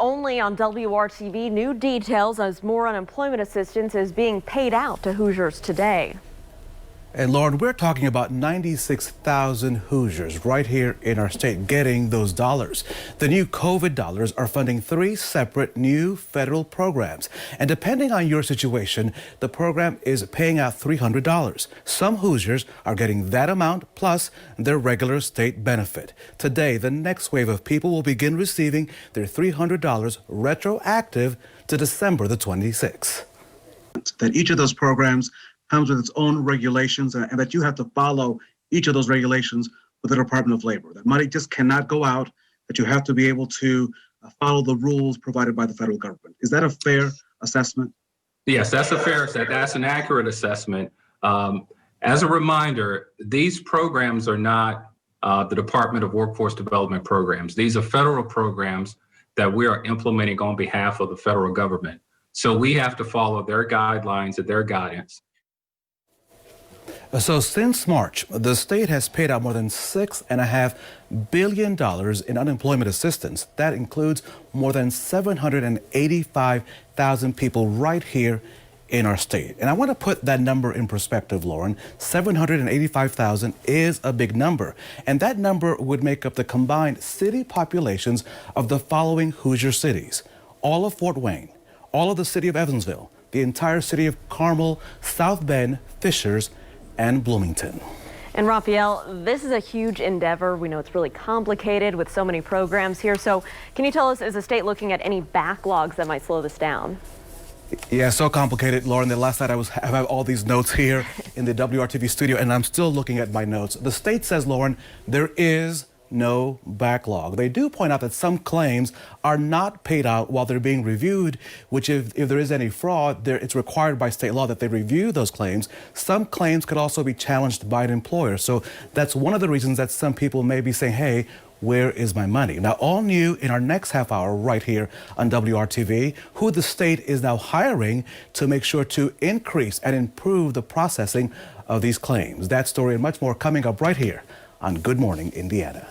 only on WRTV. New details as more unemployment assistance is being paid out to Hoosiers today. And Lauren, we're talking about 96,000 Hoosiers right here in our state getting those dollars. The new COVID dollars are funding 3 separate new federal programs. And depending on your situation, the program is paying out $300. Some Hoosiers are getting that amount plus their regular state benefit. Today, the next wave of people will begin receiving their $300 retroactive to December the 26th. That each of those programs comes with its own regulations and that you have to follow each of those regulations with the Department of Labor. That money just cannot go out, that you have to be able to follow the rules provided by the federal government. Is that a fair assessment? Yes, that's a fair assessment. That's an accurate assessment. As a reminder, these programs are not the Department of Workforce Development programs. These are federal programs that we are implementing on behalf of the federal government. So we have to follow their guidelines and their guidance. So since March, the state has paid out more than $6.5 billion in unemployment assistance. That includes more than 785,000 people right here in our state. And I want to put that number in perspective, Lauren. 785,000 is a big number. And that number would make up the combined city populations of the following Hoosier cities: all of Fort Wayne, all of the city of Evansville, the entire city of Carmel, South Bend, Fishers, and Bloomington. And Raphael, this is a huge endeavor. We know it's really complicated with so many programs here. So can you tell us, is the state looking at any backlogs that might slow this down? Yeah, so complicated, Lauren. The last night I have all these notes here in the WRTV studio, and I'm still looking at my notes. The state says, Lauren, there is no backlog. They do point out that some claims are not paid out while they're being reviewed, which if there is any fraud, it's required by state law that they review those claims. Some claims could also be challenged by an employer. So that's one of the reasons that some people may be saying, hey, where is my money? Now, all new in our next half hour right here on WRTV, who the state is now hiring to make sure to increase and improve the processing of these claims. That story and much more coming up right here on Good Morning Indiana.